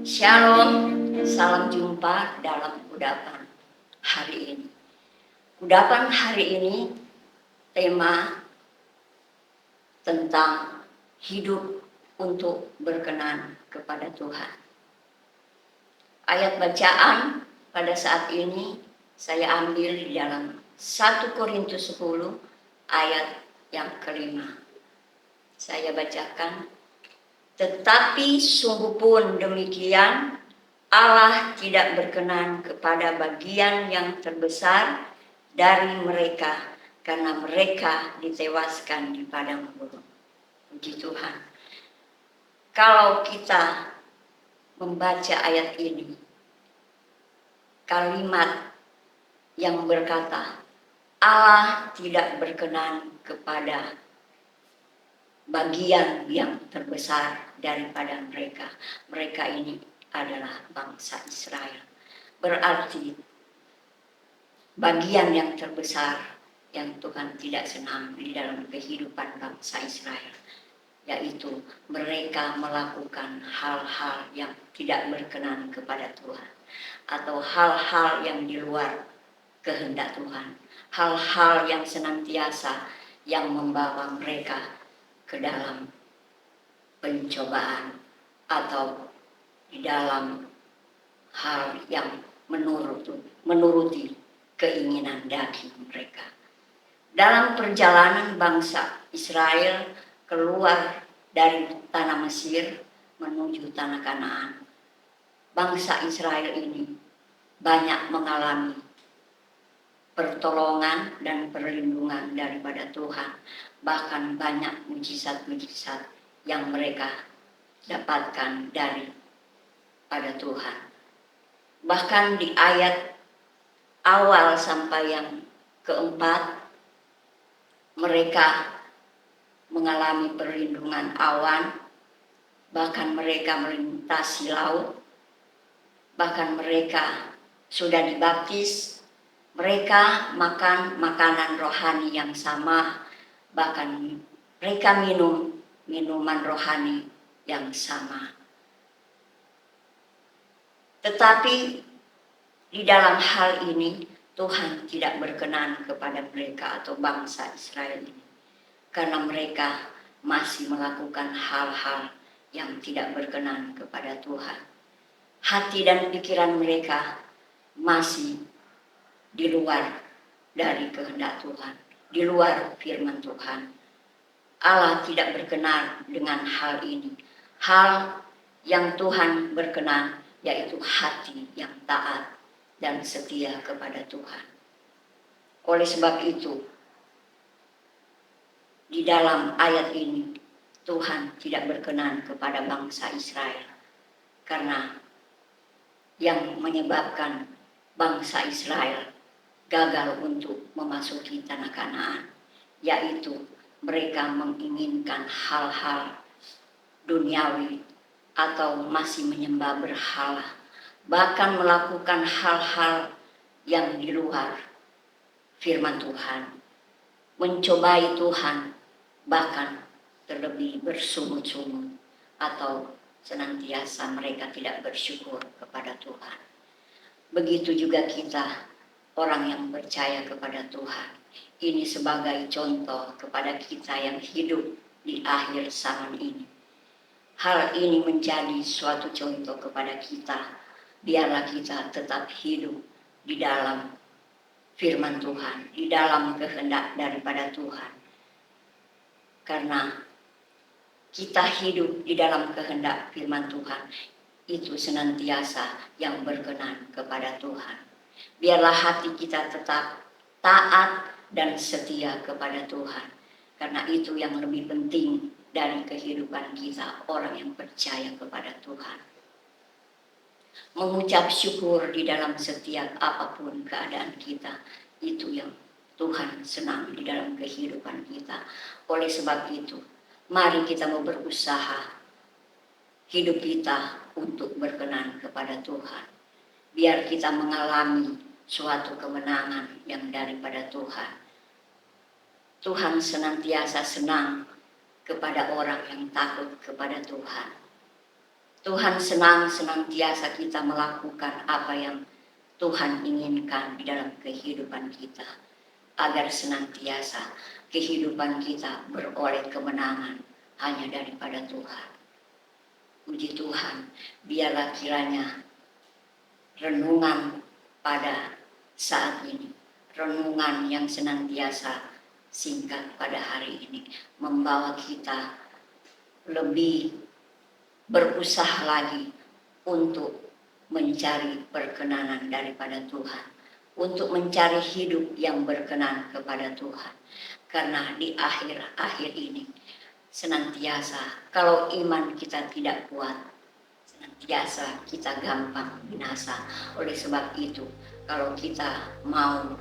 Shalom, salam jumpa dalam kudapan hari ini. Kudapan hari ini tema tentang hidup untuk berkenan kepada Tuhan. Ayat bacaan pada saat ini saya ambil di dalam 1 Korintus 10 ayat yang kelima. Saya bacakan. Tetapi sungguh pun demikian, Allah tidak berkenan kepada bagian yang terbesar dari mereka, karena mereka ditewaskan di padang gurun. Puji Tuhan. Kalau kita membaca ayat ini, kalimat yang berkata, Allah tidak berkenan kepada bagian yang terbesar daripada mereka. Mereka ini adalah bangsa Israel. Berarti bagian yang terbesar yang Tuhan tidak senang di dalam kehidupan bangsa Israel, yaitu mereka melakukan hal-hal yang tidak berkenan kepada Tuhan, atau hal-hal yang di luar kehendak Tuhan, hal-hal yang senantiasa yang membawa mereka ke dalam pencobaan atau di dalam hal yang menuruti keinginan daging mereka. Dalam perjalanan bangsa Israel keluar dari tanah Mesir menuju tanah Kanaan, bangsa Israel ini banyak mengalami pertolongan dan perlindungan daripada Tuhan. Bahkan banyak mujizat-mujizat yang mereka dapatkan daripada Tuhan. Bahkan di ayat awal sampai yang keempat, mereka mengalami perlindungan awan, bahkan mereka melintasi laut, bahkan mereka sudah dibaptis, mereka makan makanan rohani yang sama, bahkan mereka minum minuman rohani yang sama. Tetapi di dalam hal ini Tuhan tidak berkenan kepada mereka atau bangsa Israel ini, karena mereka masih melakukan hal-hal yang tidak berkenan kepada Tuhan. Hati dan pikiran mereka masih di luar dari kehendak Tuhan, di luar firman Tuhan. Allah tidak berkenan dengan hal ini. Hal yang Tuhan berkenan yaitu hati yang taat dan setia kepada Tuhan. Oleh sebab itu, di dalam ayat ini Tuhan tidak berkenan kepada bangsa Israel, karena yang menyebabkan bangsa Israel gagal untuk memasuki tanah Kanaan, yaitu mereka menginginkan hal-hal duniawi atau masih menyembah berhala, bahkan melakukan hal-hal yang di luar firman Tuhan, mencobai Tuhan, bahkan terlebih bersungut-sungut atau senantiasa mereka tidak bersyukur kepada Tuhan. Begitu juga kita, orang yang percaya kepada Tuhan. Ini sebagai contoh kepada kita yang hidup di akhir zaman ini. Hal ini menjadi suatu contoh kepada kita. Biarlah kita tetap hidup di dalam firman Tuhan, di dalam kehendak daripada Tuhan. Karena kita hidup di dalam kehendak firman Tuhan, itu senantiasa yang berkenan kepada Tuhan. Biarlah hati kita tetap taat dan setia kepada Tuhan, karena itu yang lebih penting dari kehidupan kita, orang yang percaya kepada Tuhan. Mengucap syukur di dalam setiap apapun keadaan kita, itu yang Tuhan senang di dalam kehidupan kita. Oleh sebab itu, mari kita mau berusaha hidup kita untuk berkenan kepada Tuhan. Biar kita mengalami suatu kemenangan yang daripada Tuhan. Tuhan senantiasa senang kepada orang yang takut kepada Tuhan. Tuhan senantiasa kita melakukan apa yang Tuhan inginkan di dalam kehidupan kita, agar senantiasa kehidupan kita beroleh kemenangan hanya daripada Tuhan. Puji Tuhan, biarlah kiranya renungan pada saat ini, renungan yang senantiasa singkat pada hari ini, membawa kita lebih berusaha lagi untuk mencari perkenanan daripada Tuhan, untuk mencari hidup yang berkenan kepada Tuhan. Karena di akhir-akhir ini senantiasa kalau iman kita tidak kuat, senantiasa kita gampang binasa. Oleh sebab itu, kalau kita mau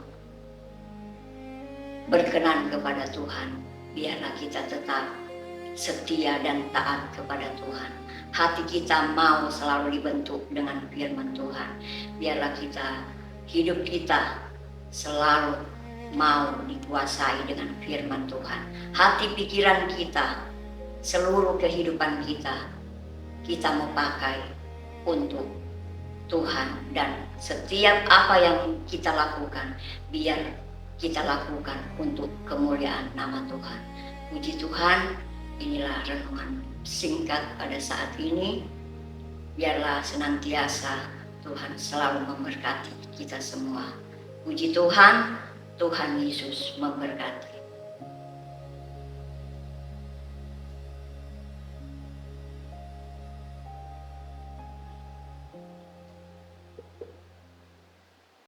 berkenan kepada Tuhan, biarlah kita tetap setia dan taat kepada Tuhan. Hati kita mau selalu dibentuk dengan firman Tuhan. Biarlah hidup kita selalu mau dikuasai dengan firman Tuhan. Hati pikiran kita, seluruh kehidupan kita mau pakai untuk Tuhan. Dan setiap apa yang kita lakukan, biar kita lakukan untuk kemuliaan nama Tuhan. Puji Tuhan, inilah renungan singkat pada saat ini. Biarlah senantiasa Tuhan selalu memberkati kita semua. Puji Tuhan, Tuhan Yesus memberkati.